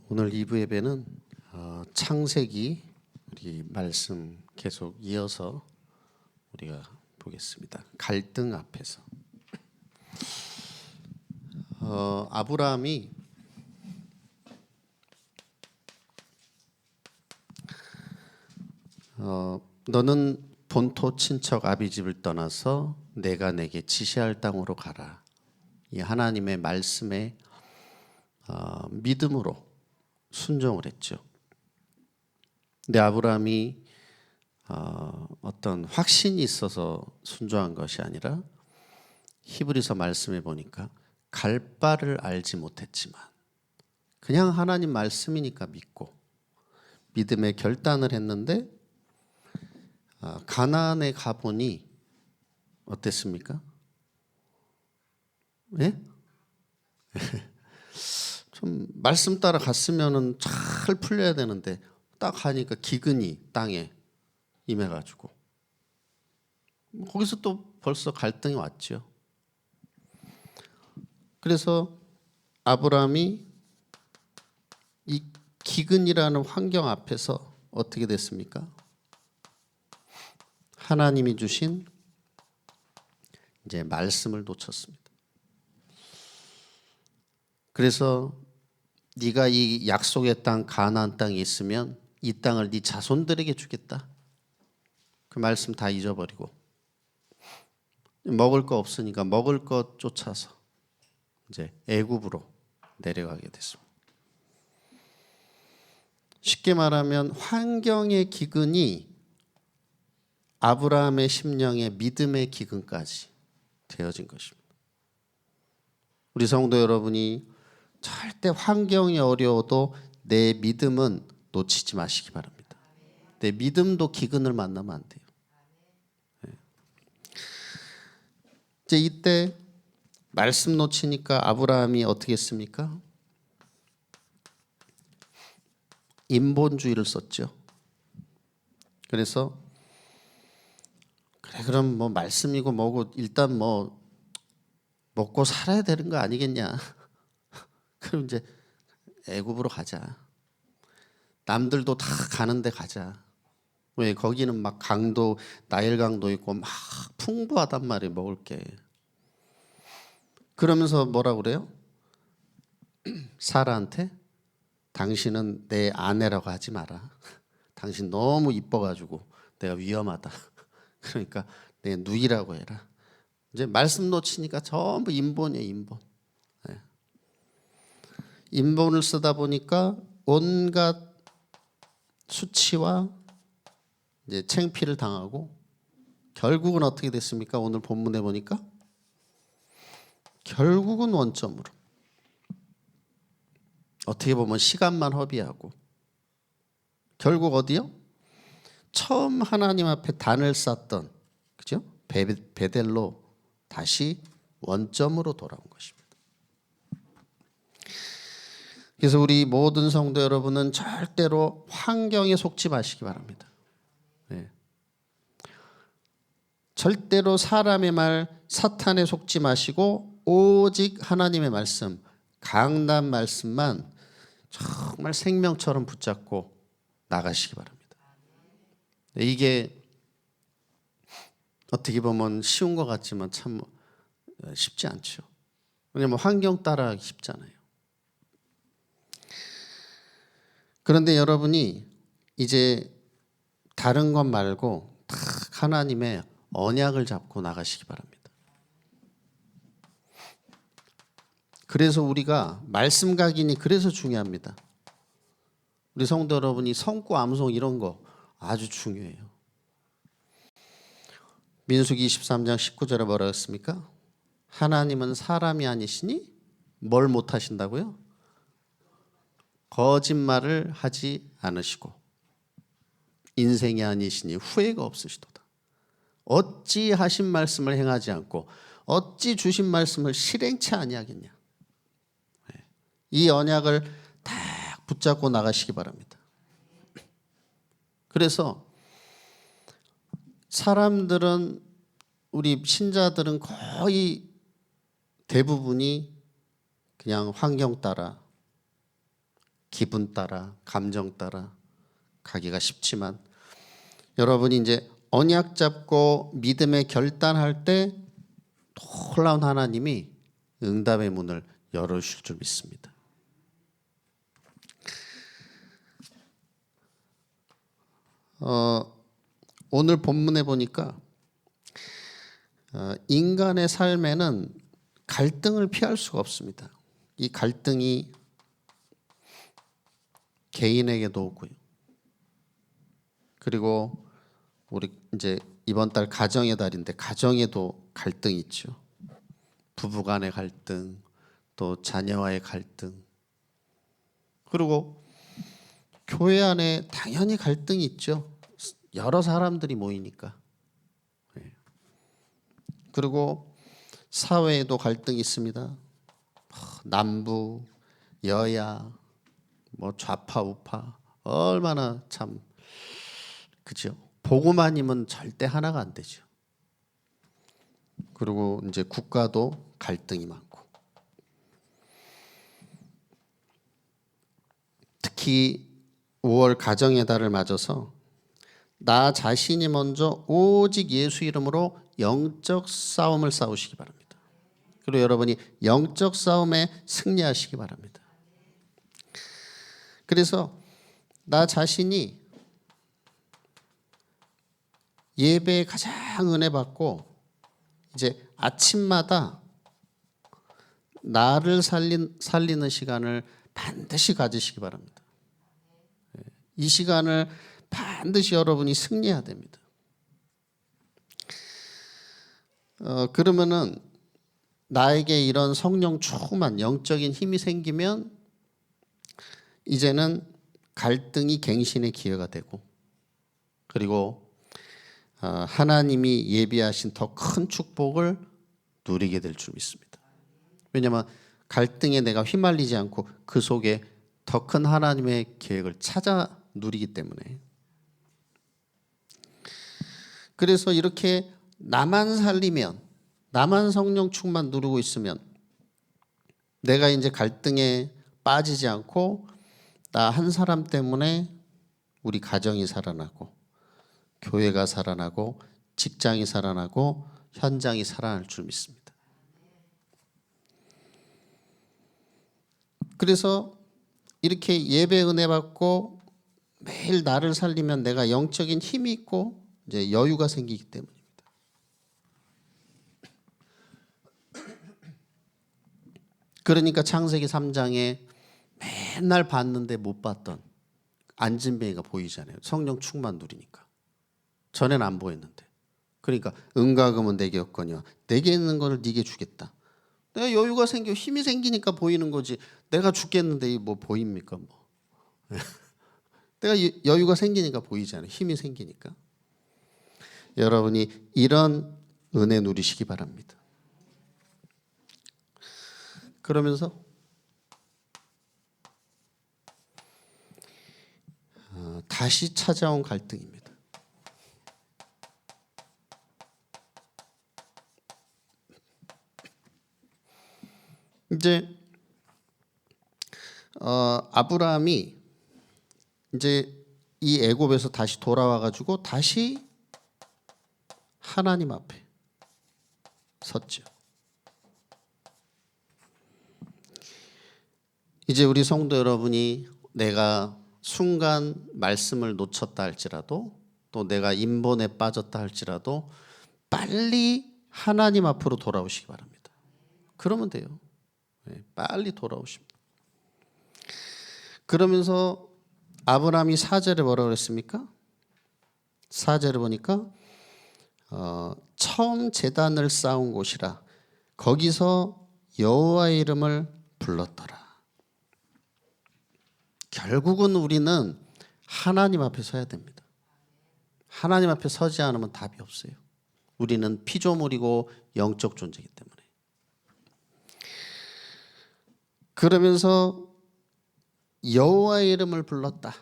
오늘 2부 예배는 창세기 우리 말씀 계속 이어서 우리가 보겠습니다. 갈등 앞에서 아브라함이 너는 본토 친척 아비집을 떠나서 내가 내게 지시할 땅으로 가라. 이 하나님의 말씀에 믿음으로 순종을 했죠. 근데 아브라함이 어떤 확신이 있어서 순종한 것이 아니라 히브리서 말씀에 보니까 갈 바를 알지 못했지만 그냥 하나님 말씀이니까 믿고 믿음의 결단을 했는데 가나안에 가보니 어땠습니까? 예? 좀 말씀 따라 갔으면은 잘 풀려야 되는데 딱 가니까 기근이 땅에 임해가지고 거기서 또 벌써 갈등이 왔죠. 그래서 아브라함이 이 기근이라는 환경 앞에서 어떻게 됐습니까? 하나님이 주신 이제 말씀을 놓쳤습니다. 그래서 네가 이 약속의 땅 가나안 땅에 있으면 이 땅을 네 자손들에게 주겠다. 그 말씀 다 잊어버리고 먹을 거 없으니까 먹을 것 쫓아서 이제 애굽으로 내려가게 됐습니다. 쉽게 말하면 환경의 기근이 아브라함의 심령의 믿음의 기근까지 되어진 것입니다. 우리 성도 여러분이 절대 환경이 어려워도 내 믿음은 놓치지 마시기 바랍니다. 내 믿음도 기근을 만나면 안 돼요. 이제 이때 말씀 놓치니까 아브라함이 어떻게 했습니까? 인본주의를 썼죠. 그래서 그래 그럼 뭐 말씀이고 뭐고 일단 뭐 먹고 살아야 되는 거 아니겠냐? 그럼 이제 애굽으로 가자. 남들도 다 가는데 가자. 왜 거기는 막 강도 나일 강도 있고 막 풍부하단 말이에요. 먹을 게. 그러면서 뭐라 그래요? 사라한테 당신은 내 아내라고 하지 마라. 당신 너무 이뻐가지고 내가 위험하다. 그러니까 내 누이라고 해라. 이제 말씀 놓치니까 전부 인본이에요. 인본. 네. 인본을 쓰다 보니까 온갖 수치와 이제 창피를 당하고 결국은 어떻게 됐습니까? 오늘 본문에 보니까 결국은 원점으로 어떻게 보면 시간만 허비하고 결국 어디요? 처음 하나님 앞에 단을 쌓던 그죠? 베델로 다시 원점으로 돌아온 것입니다. 그래서 우리 모든 성도 여러분은 절대로 환경에 속지 마시기 바랍니다. 네. 절대로 사람의 말, 사탄에 속지 마시고 오직 하나님의 말씀, 강단 말씀만 정말 생명처럼 붙잡고 나가시기 바랍니다. 이게 어떻게 보면 쉬운 것 같지만 참 쉽지 않죠. 왜냐하면 환경 따라하기 쉽잖아요. 그런데 여러분이 이제 다른 것 말고 딱 하나님의 언약을 잡고 나가시기 바랍니다. 그래서 우리가 말씀 각인이 그래서 중요합니다. 우리 성도 여러분이 성구 암송 이런 거 아주 중요해요. 민수기 23장 19절에 뭐라고 했습니까? 하나님은 사람이 아니시니 뭘 못하신다고요? 거짓말을 하지 않으시고 인생이 아니시니 후회가 없으시도다. 어찌 하신 말씀을 행하지 않고 어찌 주신 말씀을 실행치 아니하겠냐. 이 언약을 딱 붙잡고 나가시기 바랍니다. 그래서 사람들은 우리 신자들은 거의 대부분이 그냥 환경 따라 기분 따라, 감정 따라 가기가 쉽지만 여러분이 이제 언약 잡고 믿음의 결단할 때 놀라운 하나님이 응답의 문을 열어주실 줄 믿습니다. 오늘 본문에 보니까 인간의 삶에는 갈등을 피할 수가 없습니다. 이 갈등이 개인에게도 오고요. 그리고 우리 이제 이번 달 가정의 달인데 가정에도 갈등이 있죠. 부부 간의 갈등, 또 자녀와의 갈등. 그리고 교회 안에 당연히 갈등이 있죠. 여러 사람들이 모이니까. 그리고 사회에도 갈등이 있습니다. 남부, 여야, 뭐 좌파, 우파 얼마나 참 그죠. 보고만이면 절대 하나가 안 되죠. 그리고 이제 국가도 갈등이 많고 특히 5월 가정의 달을 맞아서 나 자신이 먼저 오직 예수 이름으로 영적 싸움을 싸우시기 바랍니다. 그리고 여러분이 영적 싸움에 승리하시기 바랍니다. 그래서 나 자신이 예배에 가장 은혜 받고 이제 아침마다 나를 살리는 시간을 반드시 가지시기 바랍니다. 이 시간을 반드시 여러분이 승리해야 됩니다. 그러면은 나에게 이런 성령 충만 영적인 힘이 생기면 이제는 갈등이 갱신의 기회가 되고 그리고 하나님이 예비하신 더 큰 축복을 누리게 될 줄 믿습니다. 왜냐하면 갈등에 내가 휘말리지 않고 그 속에 더 큰 하나님의 계획을 찾아 누리기 때문에 그래서 이렇게 나만 살리면 나만 성령 충만 누리고 있으면 내가 이제 갈등에 빠지지 않고 나 한 사람 때문에 우리 가정이 살아나고 교회가 살아나고 직장이 살아나고 현장이 살아날 줄 믿습니다. 그래서 이렇게 예배 은혜 받고 매일 나를 살리면 내가 영적인 힘이 있고 이제 여유가 생기기 때문입니다. 그러니까 창세기 3장에 맨날 봤는데 못 봤던 안진뱅이가 보이잖아요. 성령 충만 누리니까. 전에는 안 보였는데. 그러니까 은과 금은 내게 없거니와 내게 있는 것을 네게 주겠다. 내가 여유가 생겨 힘이 생기니까 보이는 거지. 내가 죽겠는데 뭐 보입니까? 뭐. 내가 여유가 생기니까 보이잖아요. 힘이 생기니까. 여러분이 이런 은혜 누리시기 바랍니다. 그러면서 다시 찾아온 갈등입니다. 이제 아브라함이 이제 이 애굽에서 다시 돌아와 가지고 다시 하나님 앞에 섰죠. 이제 우리 성도 여러분이 내가 순간 말씀을 놓쳤다 할지라도 또 내가 인본에 빠졌다 할지라도 빨리 하나님 앞으로 돌아오시기 바랍니다. 그러면 돼요. 빨리 돌아오십니다. 그러면서 아브라함이 4절에 뭐라고 그랬습니까? 4절에 보니까 처음 제단을 쌓은 곳이라 거기서 여호와의 이름을 불렀더라. 결국은 우리는 하나님 앞에 서야 됩니다. 하나님 앞에 서지 않으면 답이 없어요. 우리는 피조물이고 영적 존재이기 때문에. 그러면서 여호와의 이름을 불렀다.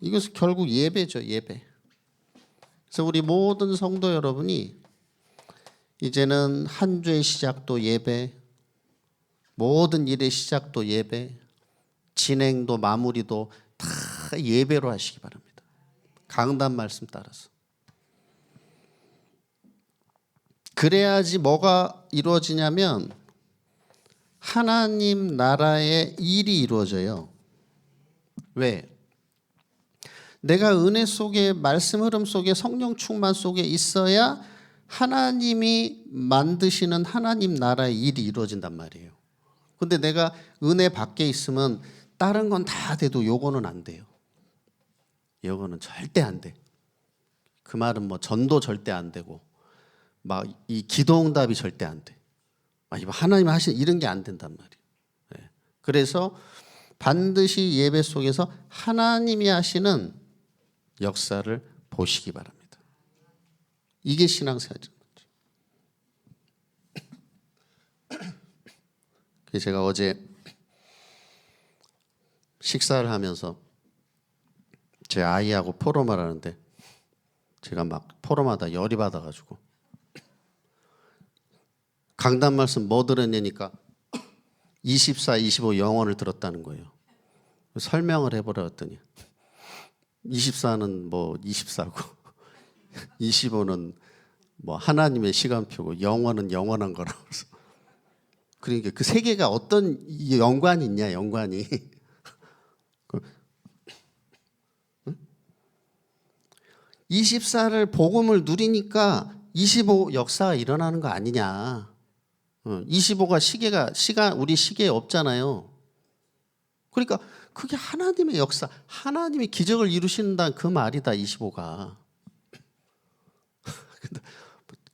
이것은 결국 예배죠, 예배. 그래서 우리 모든 성도 여러분이 이제는 한 주의 시작도 예배, 모든 일의 시작도 예배, 진행도 마무리도 다 예배로 하시기 바랍니다. 강단 말씀 따라서. 그래야지 뭐가 이루어지냐면 하나님 나라의 일이 이루어져요. 왜? 내가 은혜 속에, 말씀 흐름 속에, 성령 충만 속에 있어야 하나님이 만드시는 하나님 나라의 일이 이루어진단 말이에요. 근데 내가 은혜 밖에 있으면 다른 건 다 돼도 요거는 안 돼요. 요거는 절대 안 돼. 그 말은 뭐 전도 절대 안 되고 막 이 기도응답이 절대 안 돼. 하나님 하시는 이런 게 안 된단 말이에요. 네. 그래서 반드시 예배 속에서 하나님이 하시는 역사를 보시기 바랍니다. 이게 신앙생활이죠. 제가 어제 식사를 하면서 제 아이하고 포럼을 하는데 제가 막 포럼하다 열이 받아가지고 강단 말씀 뭐 들었냐니까 24, 25 영원을 들었다는 거예요. 설명을 해보라 했더니 24는 뭐 24고 25는 뭐 하나님의 시간표고 영원은 영원한 거라고. 그러니까 그 세 개가 어떤 연관이 있냐, 연관이. 24를 복음을 누리니까 25 역사가 일어나는 거 아니냐. 25가 시간 우리 시계에 없잖아요. 그러니까 그게 하나님의 역사, 하나님이 기적을 이루신다는 그 말이다, 25가. 근데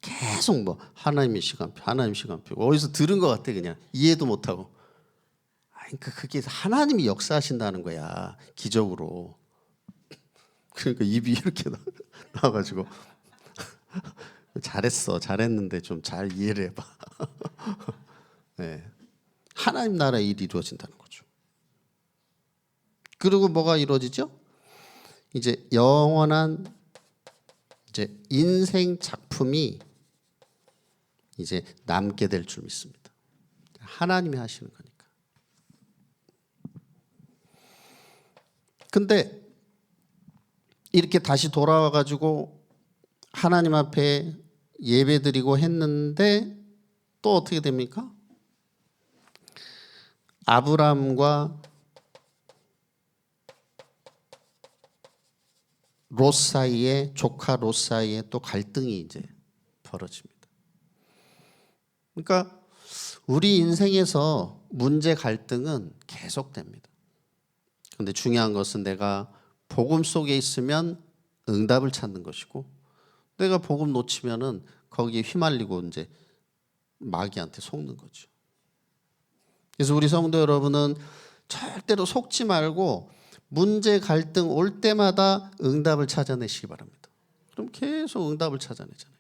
계속 뭐 하나님의 시간표, 하나님의 시간표. 어디서 들은 것 같아, 그냥. 이해도 못하고. 그러니까 그게 하나님이 역사하신다는 거야, 기적으로. 그러니까 입이 이렇게 나와가지고 잘했는데 좀 잘 이해를 해봐. 네. 하나님 나라의 일이 이루어진다는 거죠. 그리고 뭐가 이루어지죠? 이제 영원한 이제 인생 작품이 이제 남게 될 줄 믿습니다. 하나님이 하시는 거니까. 근데 이렇게 다시 돌아와 가지고 하나님 앞에 예배드리고 했는데 또 어떻게 됩니까? 아브람과 롯 사이에, 조카 롯 사이에 또 갈등이 이제 벌어집니다. 그러니까 우리 인생에서 문제 갈등은 계속됩니다. 그런데 중요한 것은 내가 복음 속에 있으면 응답을 찾는 것이고, 내가 복음 놓치면은 거기에 휘말리고 이제 마귀한테 속는 거죠. 그래서 우리 성도 여러분은 절대로 속지 말고 문제 갈등 올 때마다 응답을 찾아내시기 바랍니다. 그럼 계속 응답을 찾아내잖아요.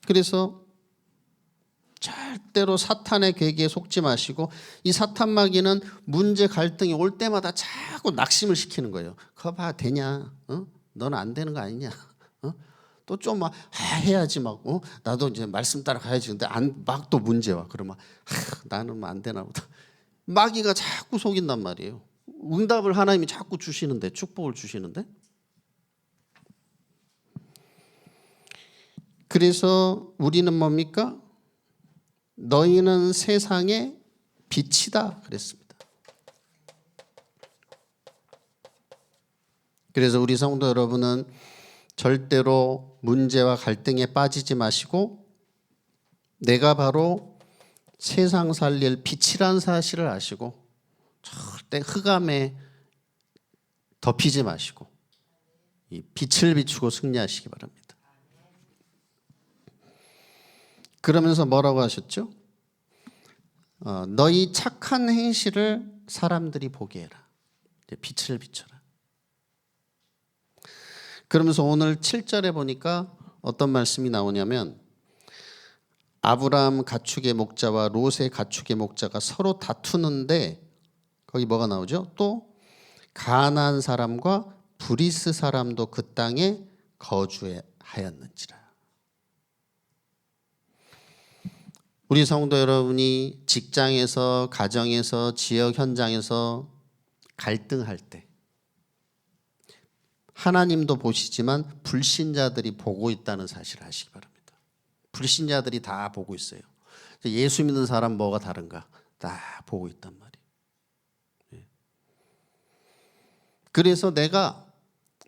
그래서 절대로 사탄의 계기에 속지 마시고, 이 사탄 마귀는 문제 갈등이 올 때마다 자꾸 낙심을 시키는 거예요. 그거 봐, 되냐? 너는 안 되는 거 아니냐? 또 좀 막 해야지 막 나도 이제 말씀 따라 가야지. 근데 막 또 문제 와. 그러면 나는 안 되나 보다. 마귀가 자꾸 속인단 말이에요. 응답을 하나님이 자꾸 주시는데, 축복을 주시는데. 그래서 우리는 뭡니까? 너희는 세상의 빛이다 그랬습니다. 그래서 우리 성도 여러분은 절대로 문제와 갈등에 빠지지 마시고 내가 바로 세상 살릴 빛이란 사실을 아시고 절대 흑암에 덮이지 마시고 이 빛을 비추고 승리하시기 바랍니다. 그러면서 뭐라고 하셨죠? 너희 착한 행실을 사람들이 보게 해라. 빛을 비춰라. 그러면서 오늘 7절에 보니까 어떤 말씀이 나오냐면 아브라함 가축의 목자와 롯의 가축의 목자가 서로 다투는데 거기 뭐가 나오죠? 또 가나안 사람과 브리스 사람도 그 땅에 거주하였는지라. 우리 성도 여러분이 직장에서, 가정에서, 지역 현장에서 갈등할 때 하나님도 보시지만 불신자들이 보고 있다는 사실을 아시기 바랍니다. 불신자들이 다 보고 있어요. 예수 믿는 사람 뭐가 다른가? 다 보고 있단 말이에요. 그래서 내가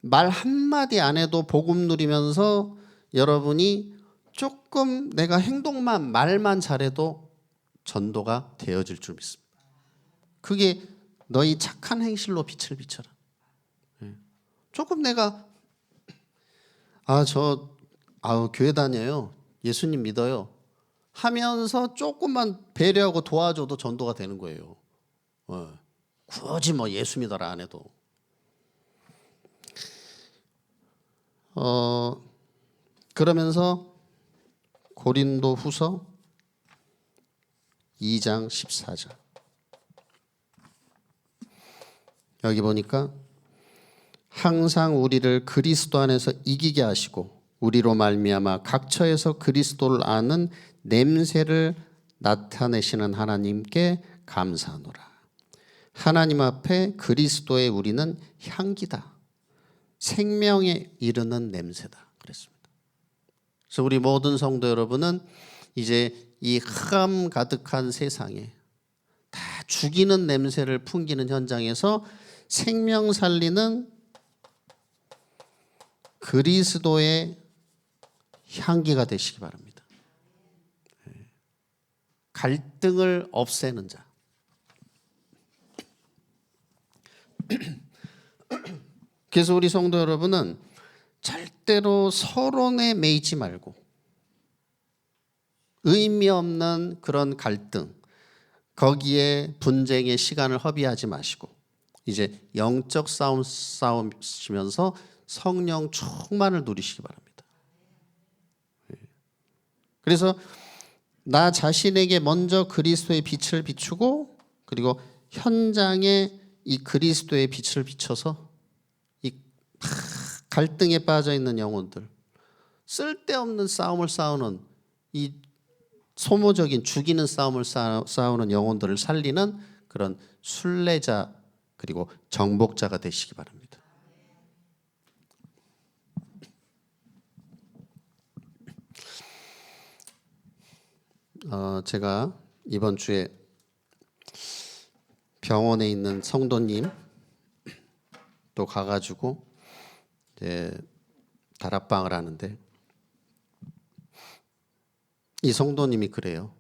말 한마디 안 해도 복음 누리면서 여러분이 조금 내가 행동만 말만 잘해도 전도가 되어질 줄 믿습니다. 그게 너희 착한 행실로 빛을 비춰라. 조금 내가 교회 다녀요. 예수님 믿어요. 하면서 조금만 배려하고 도와줘도 전도가 되는 거예요. 굳이 뭐 예수 믿어라 안 해도. 그러면서 고린도 후서 2장 14절 여기 보니까 항상 우리를 그리스도 안에서 이기게 하시고 우리로 말미암아 각처에서 그리스도를 아는 냄새를 나타내시는 하나님께 감사하노라. 하나님 앞에 그리스도의 우리는 향기다. 생명에 이르는 냄새다. 그랬습니다. 그래서 우리 모든 성도 여러분은 이제 이 흑암 가득한 세상에 다 죽이는 냄새를 풍기는 현장에서 생명 살리는 그리스도의 향기가 되시기 바랍니다. 갈등을 없애는 자. 그래서 우리 성도 여러분은 절대로 서론에 매이지 말고 의미 없는 그런 갈등, 거기에 분쟁의 시간을 허비하지 마시고 이제 영적 싸움 싸우시면서 성령 충만을 누리시기 바랍니다. 그래서 나 자신에게 먼저 그리스도의 빛을 비추고 그리고 현장에 이 그리스도의 빛을 비춰서 이 갈등에 빠져 있는 영혼들, 쓸데없는 싸움을 싸우는 이 소모적인 죽이는 싸움을 싸우는 영혼들을 살리는 그런 순례자 그리고 정복자가 되시기 바랍니다. 제가 이번 주에 병원에 있는 성도님 또 가가지고 이제 다락방을 하는데 이 성도님이 그래요.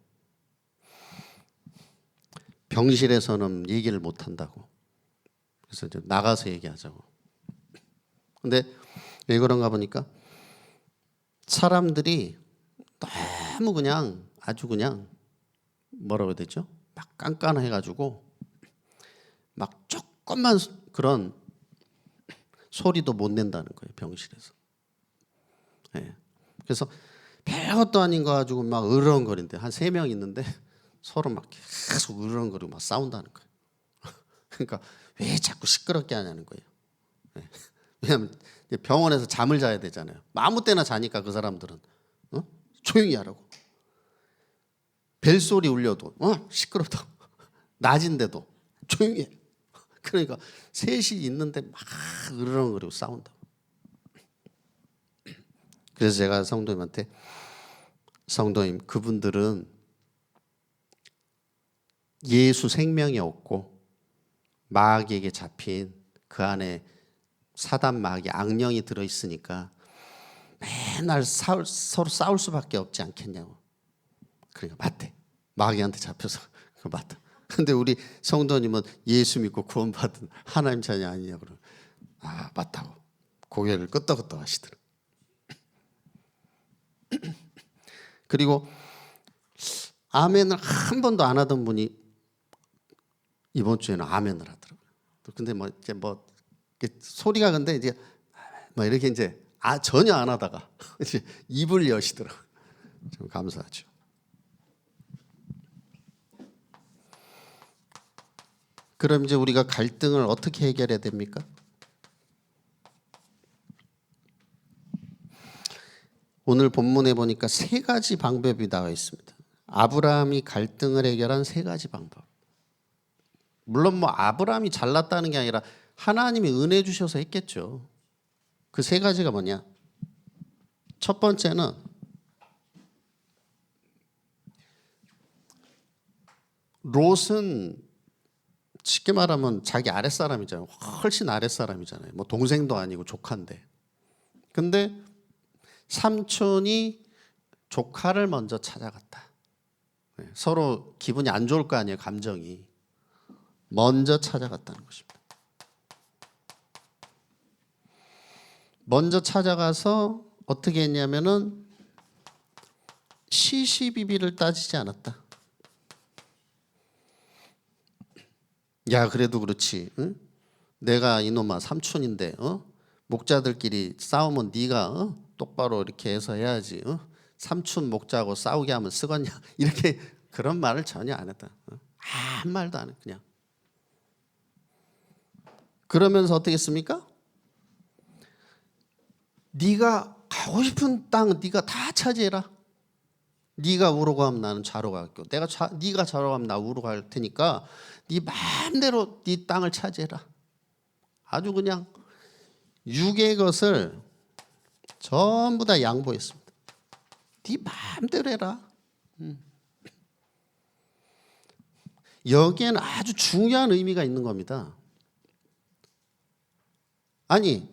병실에서는 얘기를 못 한다고. 그래서 이제 나가서 얘기하자고. 근데 왜 그런가 보니까 사람들이 너무 그냥 아주 그냥 뭐라고 해야 되죠? 막 깐깐해가지고 막 조금만 그런 소리도 못 낸다는 거예요. 병실에서. 네. 그래서 별것도 아닌 거 가지고 막 으르렁거린대. 한 3명 있는데 서로 막 계속 으르렁거리고 막 싸운다는 거예요. 그러니까 왜 자꾸 시끄럽게 하냐는 거예요. 네. 왜냐하면 병원에서 잠을 자야 되잖아요. 아무 때나 자니까 그 사람들은 조용히 하라고. 벨소리 울려도 시끄럽다고. 낮인데도 조용히 해. 그러니까 셋이 있는데 막 으르렁거리고 싸운다고. 그래서 제가 성도님한테 성도님 그분들은 예수 생명이 없고 마귀에게 잡힌 그 안에 사단 마귀 악령이 들어있으니까 맨날 서로 싸울 수밖에 없지 않겠냐고. 그러니까 맞대. 마귀한테 잡혀서 그 맞다. 근데 우리 성도님은 예수 믿고 구원받은 하나님 자녀 아니냐고 그러면 맞다고 고개를 끄덕끄덕 하시더라고요. 그리고 아멘을 한 번도 안 하던 분이 이번 주에는 아멘을 하더라고요. 근데 뭐 이제 뭐 소리가 근데 이제 뭐 이렇게 이제 전혀 안 하다가 이제 입을 여시더라고요. 좀 감사하죠. 그럼 이제 우리가 갈등을 어떻게 해결해야 됩니까? 오늘 본문에 보니까 3가지 방법이 나와 있습니다. 아브라함이 갈등을 해결한 세 가지 방법. 물론 뭐 아브라함이 잘났다는 게 아니라 하나님이 은혜 주셔서 했겠죠. 그 세 가지가 뭐냐? 첫 번째는 롯은 쉽게 말하면 자기 아랫사람이잖아요. 훨씬 아랫사람이잖아요. 뭐 동생도 아니고 조카인데. 근데 삼촌이 조카를 먼저 찾아갔다. 서로 기분이 안 좋을 거 아니에요. 감정이. 먼저 찾아갔다는 것입니다. 먼저 찾아가서 어떻게 했냐면은 시시비비를 따지지 않았다. 야, 그래도 그렇지. 응? 내가 이놈아 삼촌인데 목자들끼리 싸우면 네가 똑바로 이렇게 해서 해야지. 삼촌 목자하고 싸우게 하면 쓰겄냐. 이렇게 그런 말을 전혀 안 했다. 아무 말도 안 해. 그냥. 그러면서 어떻게 했습니까? 네가 가고 싶은 땅 네가 다 차지해라. 네가 우로 가면 나는 좌로 갈게요. 네가 좌로 가면 나 우로 갈 테니까 네 마음대로 네 땅을 차지해라. 아주 그냥 육의 것을 전부 다 양보했습니다. 네 마음대로 해라. 여기에는 아주 중요한 의미가 있는 겁니다. 아니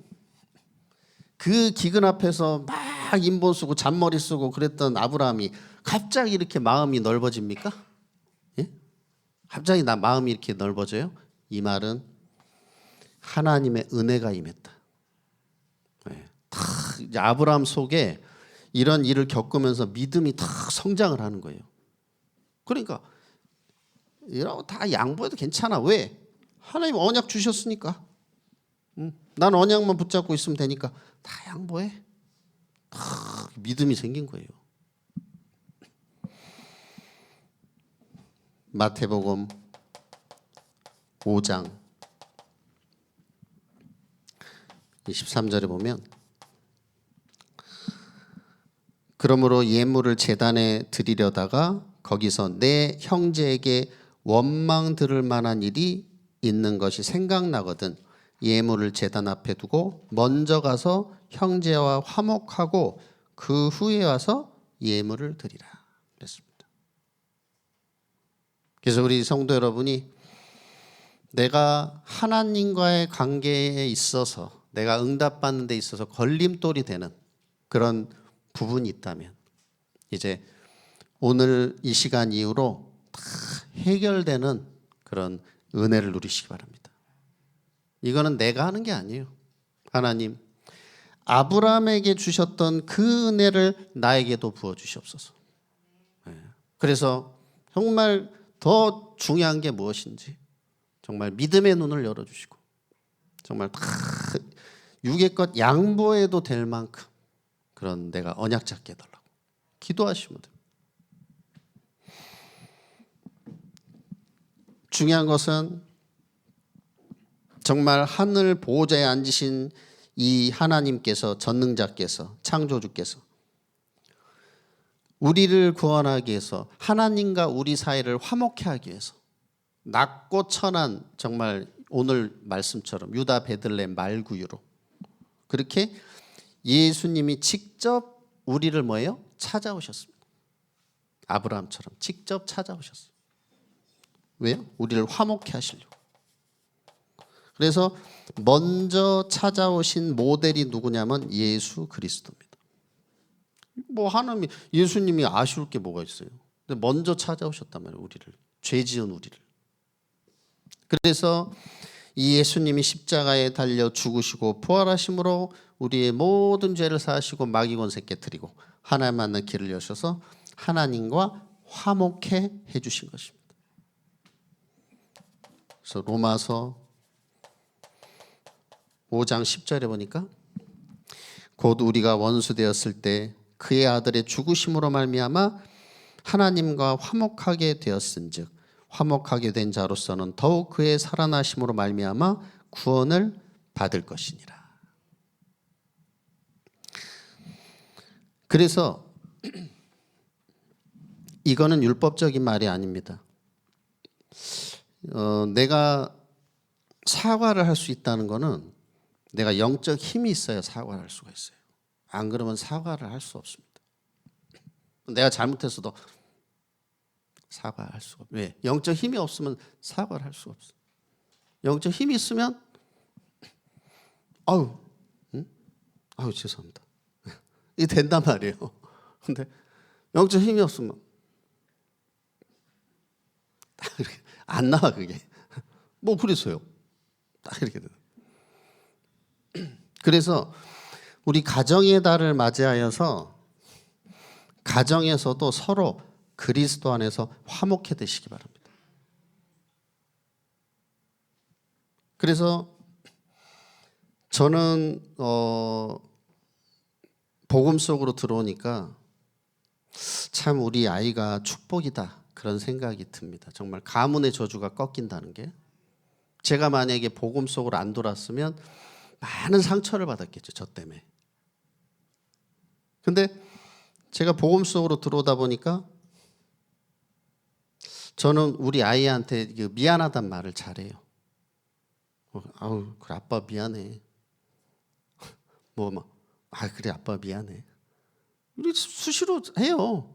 그 기근 앞에서 막 인본 쓰고 잔머리 쓰고 그랬던 아브라함이 갑자기 이렇게 마음이 넓어집니까? 예? 갑자기 마음이 이렇게 넓어져요? 이 말은 하나님의 은혜가 임했다. 예. 이제 아브라함 속에 이런 일을 겪으면서 믿음이 다 성장을 하는 거예요. 그러니까 이러고 다 양보해도 괜찮아. 왜? 하나님 언약 주셨으니까. 난 언약만 붙잡고 있으면 되니까 다 양보해. 믿음이 생긴 거예요. 마태복음 5장 23절에 보면 그러므로 예물을 제단에 드리려다가 거기서 내 형제에게 원망 들을 만한 일이 있는 것이 생각나거든 예물을 제단 앞에 두고 먼저 가서 형제와 화목하고 그 후에 와서 예물을 드리라 그랬습니다. 그래서 우리 성도 여러분이 내가 하나님과의 관계에 있어서 내가 응답받는 데 있어서 걸림돌이 되는 그런 부분이 있다면 이제 오늘 이 시간 이후로 다 해결되는 그런 은혜를 누리시기 바랍니다. 이거는 내가 하는 게 아니에요. 하나님 아브라함에게 주셨던 그 은혜를 나에게도 부어주시옵소서. 그래서 정말 더 중요한 게 무엇인지 정말 믿음의 눈을 열어주시고 정말 다 육의 것 양보해도 될 만큼 그런 내가 언약 잡게 해달라고 기도하시면 됩니다. 중요한 것은 정말 하늘 보호자에 앉으신 이 하나님께서 전능자께서 창조주께서 우리를 구원하기 위해서 하나님과 우리 사이를 화목케 하기 위해서 낮고 천한 정말 오늘 말씀처럼 유다 베들레헴 말구유로 그렇게 예수님이 직접 우리를 뭐예요? 찾아오셨습니다. 아브라함처럼 직접 찾아오셨어요. 왜요? 우리를 화목케 하시려고. 그래서 먼저 찾아오신 모델이 누구냐면 예수 그리스도입니다. 뭐 하나님이 예수님이 아쉬울 게 뭐가 있어요? 근데 먼저 찾아오셨단 말이에요. 우리를 죄 지은 우리를. 그래서 이 예수님이 십자가에 달려 죽으시고 부활하심으로 우리의 모든 죄를 사하시고 마귀 권세 깨뜨리고 하나님 만난 길을 여셔서 하나님과 화목해 해주신 것입니다. 그래서 로마서 5장 10절에 보니까 곧 우리가 원수 되었을 때 그의 아들의 죽으심으로 말미암아 하나님과 화목하게 되었은즉 화목하게 된 자로서는 더욱 그의 살아나심으로 말미암아 구원을 받을 것이니라. 그래서 이거는 율법적인 말이 아닙니다. 내가 사과를 할 수 있다는 거는 내가 영적 힘이 있어야 사과를 할 수가 있어요. 안 그러면 사과를 할 수 없습니다. 내가 잘못했어도 사과할 수가 없어요. 왜? 영적 힘이 없으면 사과를 할 수가 없어요. 영적 힘이 있으면 아유, 아유 죄송합니다. 이게 된단 말이에요. 근데 영적 힘이 없으면 딱 이렇게 안 나와 그게. 뭐 그래서요. 딱 이렇게 돼. 그래서 우리 가정의 달을 맞이하여서 가정에서도 서로 그리스도 안에서 화목해 되시기 바랍니다. 그래서 저는 복음 속으로 들어오니까 참 우리 아이가 축복이다 그런 생각이 듭니다. 정말 가문의 저주가 꺾인다는 게, 제가 만약에 복음 속으로 안 돌았으면 많은 상처를 받았겠죠, 저 때문에. 근데 제가 복음 속으로 들어오다 보니까 저는 우리 아이한테 미안하단 말을 잘해요. 아우 그래 아빠 미안해. 그래 아빠 미안해. 우리 수시로 해요.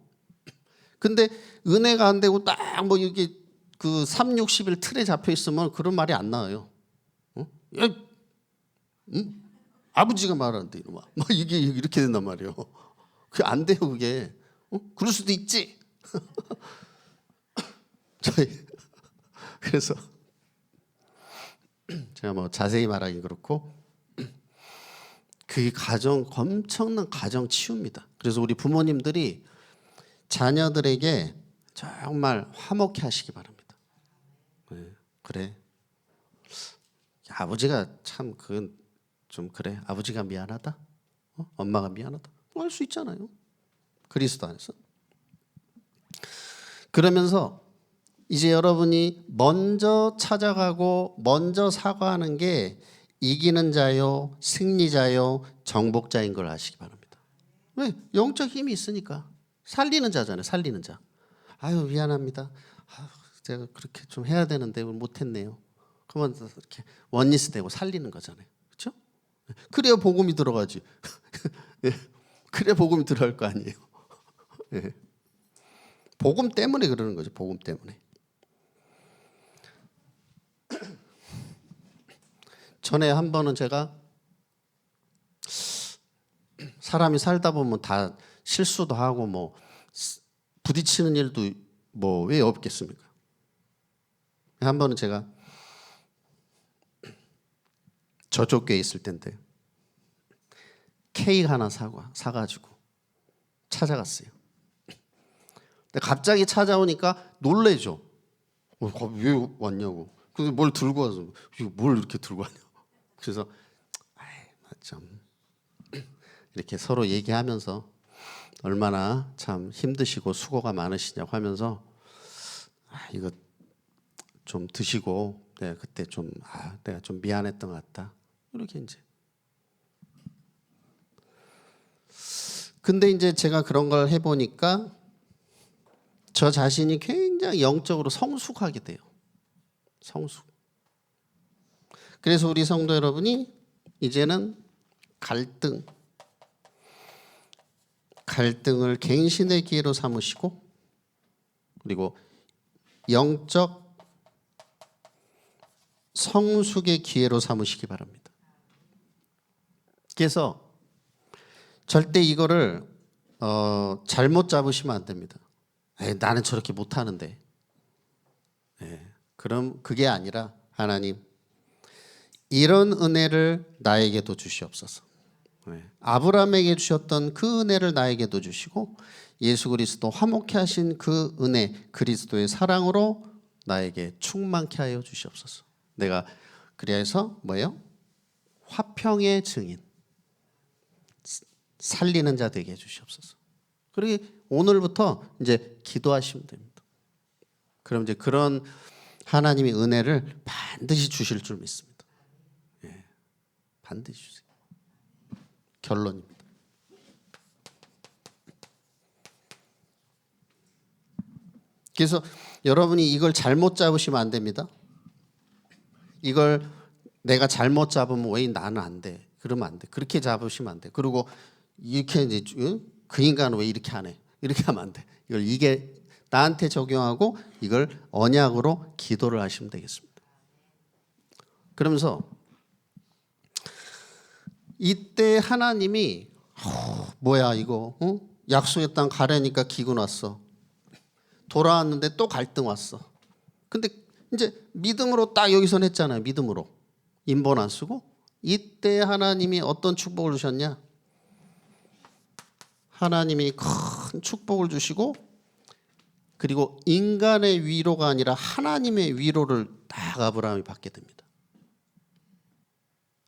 근데 은혜가 안 되고 딱 뭐 이게 그 3, 60일 틀에 잡혀 있으면 그런 말이 안 나와요. 야, 아버지가 말하는데 이놈아. 막 이게 이렇게 된단 말이에요. 그게 안 돼요 그게. 그럴 수도 있지. 저희 그래서 제가 뭐 자세히 말하기 그렇고 그게 엄청난 가정 치유입니다. 그래서 우리 부모님들이 자녀들에게 정말 화목해 하시기 바랍니다. 네, 그래. 아버지가 참 그건 좀 그래. 아버지가 미안하다. 엄마가 미안하다. 할 수 있잖아요. 그리스도 안에서. 그러면서 이제 여러분이 먼저 찾아가고 먼저 사과하는 게 이기는 자요, 승리자요, 정복자인 걸 아시기 바랍니다. 왜? 영적 힘이 있으니까. 살리는 자잖아요. 살리는 자. 아유 미안합니다. 제가 그렇게 좀 해야 되는데 못했네요. 그러면 이렇게 원리스 되고 살리는 거잖아요. 그렇죠? 그래야 복음이 들어가지. 그래야 복음이 들어갈 거 아니에요. 복음 때문에 그러는 거죠. 복음 때문에. 전에 한 번은 제가 사람이 살다 보면 다 실수도 하고 뭐 부딪히는 일도 뭐 왜 없겠습니까? 한 번은 제가 저쪽 교회에 있을 때인데 케이크 하나 사가지고 찾아갔어요. 근데 갑자기 찾아오니까 놀래죠. 왜 왔냐고. 그래서 뭘 들고 와서 이거 뭘 이렇게 들고 왔냐. 그래서 참 이렇게 서로 얘기하면서 얼마나 참 힘드시고 수고가 많으시냐고 하면서 이거 좀 드시고 내가 그때 좀 내가 좀 미안했던 것 같다. 이렇게 이제. 근데 이제 제가 그런 걸 해보니까 저 자신이 굉장히 영적으로 성숙하게 돼요. 성숙. 그래서 우리 성도 여러분이 이제는 갈등을 갱신의 기회로 삼으시고 그리고 영적 성숙의 기회로 삼으시기 바랍니다. 그래서 절대 이거를 잘못 잡으시면 안 됩니다. 나는 저렇게 못하는데. 그럼 그게 아니라 하나님 이런 은혜를 나에게도 주시옵소서. 아브라함에게 주셨던 그 은혜를 나에게도 주시고 예수 그리스도 화목케 하신 그 은혜 그리스도의 사랑으로 나에게 충만케 하여 주시옵소서. 내가 그래서 뭐예요? 화평의 증인 살리는 자 되게 해 주시옵소서. 그리고 오늘부터 이제 기도하시면 됩니다. 그럼 이제 그런 하나님의 은혜를 반드시 주실 줄 믿습니다. 반드시 주세요. 결론입니다. 그래서 여러분이 이걸 잘못 잡으시면 안 됩니다. 이걸 내가 잘못 잡으면 왜 나는 안 돼? 그러면 안 돼. 그렇게 잡으시면 안 돼. 그리고 이렇게 이제 그 인간은 왜 이렇게 안 해? 이렇게 하면 안 돼. 이게 나한테 적용하고 이걸 언약으로 기도를 하시면 되겠습니다. 그러면서 이때 하나님이 뭐야 이거 약속의 땅 가려니까 기근 왔어. 돌아왔는데 또 갈등 왔어. 근데 이제 믿음으로 딱 여기서 했잖아요. 믿음으로. 인본 안 쓰고. 이때 하나님이 어떤 축복을 주셨냐? 하나님이 큰 축복을 주시고 그리고 인간의 위로가 아니라 하나님의 위로를 딱 아브라함이 받게 됩니다.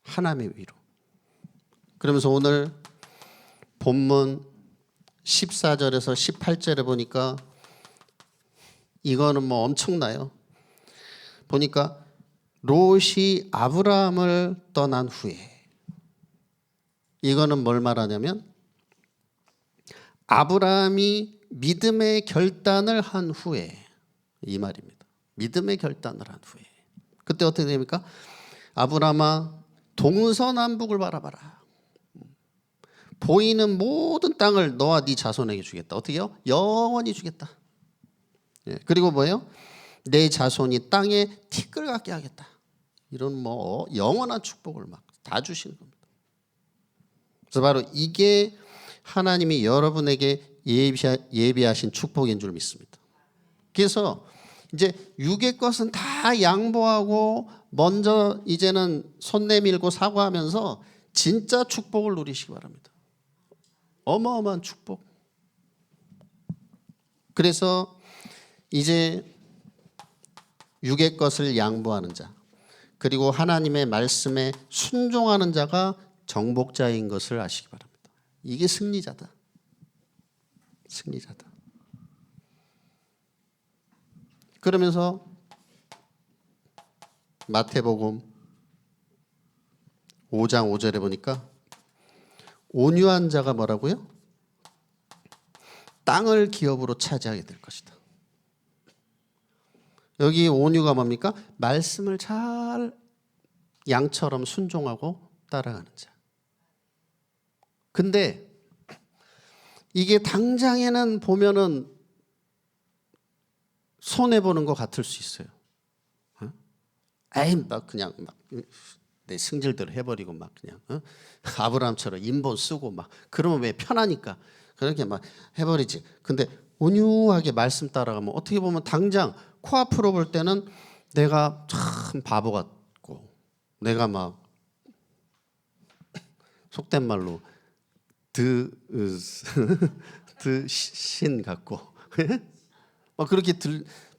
하나님의 위로. 그러면서 오늘 본문 14절에서 18절에 보니까 이거는 뭐 엄청나요. 보니까 롯이 아브라함을 떠난 후에 이거는 뭘 말하냐면 아브라함이 믿음의 결단을 한 후에 이 말입니다. 믿음의 결단을 한 후에 그때 어떻게 됩니까? 아브라함아 동서남북을 바라봐라. 보이는 모든 땅을 너와 네 자손에게 주겠다. 어떻게요? 영원히 주겠다. 그리고 뭐예요? 내 자손이 땅에 티끌 같게 하겠다. 이런 뭐 영원한 축복을 막 다 주시는 겁니다. 그래서 바로 이게 하나님이 여러분에게 예비하신 축복인 줄 믿습니다. 그래서 이제 육의 것은 다 양보하고 먼저 이제는 손 내밀고 사과하면서 진짜 축복을 누리시기 바랍니다. 어마어마한 축복. 그래서 이제 육의 것을 양보하는 자 그리고 하나님의 말씀에 순종하는 자가 정복자인 것을 아시기 바랍니다. 이게 승리자다. 승리자다. 그러면서 마태복음 5장 5절에 보니까 온유한 자가 뭐라고요? 땅을 기업으로 차지하게 될 것이다. 여기 온유가 뭡니까? 말씀을 잘 양처럼 순종하고 따라가는 자. 근데 이게 당장에는 보면은 손해보는 것 같을 수 있어요. 에이, 막 그냥 막 내 승질대로 해버리고 막 그냥 아브라함처럼 인본 쓰고 막 그러면 왜 편하니까 그렇게 막 해버리지. 근데 온유하게 말씀 따라가면 어떻게 보면 당장 코앞으로 볼 때는 내가 참 바보 같고 내가 막 속된 말로 신 같고 막 그렇게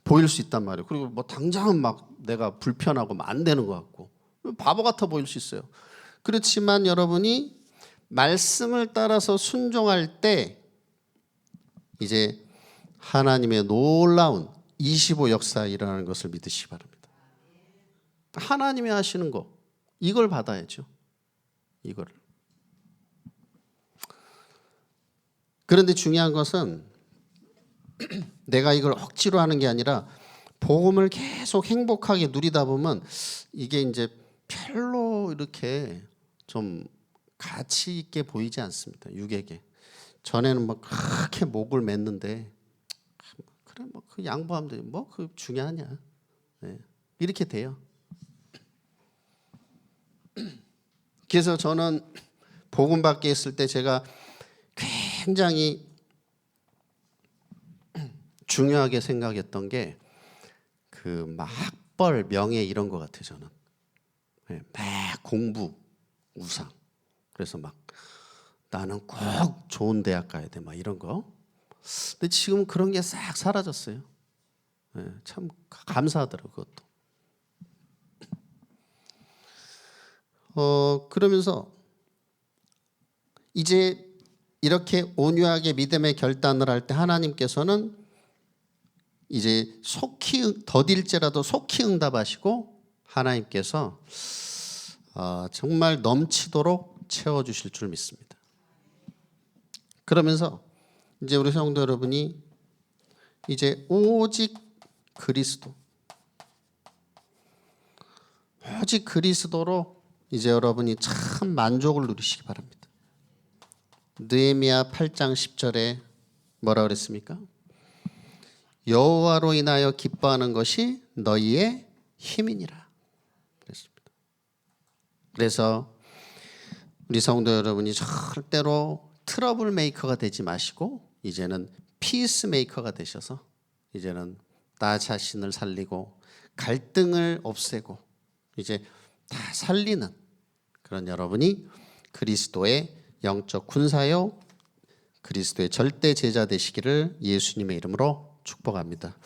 보일 수 있단 말이에요. 그리고 뭐 당장은 막 내가 불편하고 안 되는 것 같고 바보 같아 보일 수 있어요. 그렇지만 여러분이 말씀을 따라서 순종할 때 이제 하나님의 놀라운 25 역사 일어나는 것을 믿으시기 바랍니다. 하나님이 하시는 거 이걸 받아야죠. 이거를. 그런데 중요한 것은 내가 이걸 억지로 하는 게 아니라 복음을 계속 행복하게 누리다 보면 이게 이제 별로 이렇게 좀 가치 있게 보이지 않습니다. 육에게. 전에는 막 그렇게 목을 맸는데 그래 뭐 그 양보하면 돼. 뭐 그 중요하냐. 네. 이렇게 돼요. 그래서 저는 복음 받게 했을 때 제가 굉장히 중요하게 생각했던 게 그 막 학벌, 명예 이런 것 같아요. 저는 막 공부, 우상. 그래서 막 나는 꼭 좋은 대학 가야 돼, 막 이런 거. 근데 지금 그런 게 싹 사라졌어요. 참 감사하더라고요, 그것도. 그러면서 이제 이렇게 온유하게 믿음의 결단을 할 때 하나님께서는 이제 속히 더딜지라도 속히 응답하시고 하나님께서 정말 넘치도록 채워주실 줄 믿습니다. 그러면서 이제 우리 성도 여러분이 이제 오직 그리스도, 오직 그리스도로 이제 여러분이 참 만족을 누리시기 바랍니다. 느헤미야 8장 10절에 뭐라 그랬습니까? 여호와로 인하여 기뻐하는 것이 너희의 힘이니라 그랬습니다. 그래서 우리 성도 여러분이 절대로 트러블 메이커가 되지 마시고 이제는 피스 메이커가 되셔서 이제는 나 자신을 살리고 갈등을 없애고 이제 다 살리는 그런 여러분이 그리스도의 영적 군사요 그리스도의 절대 제자 되시기를 예수님의 이름으로 축복합니다.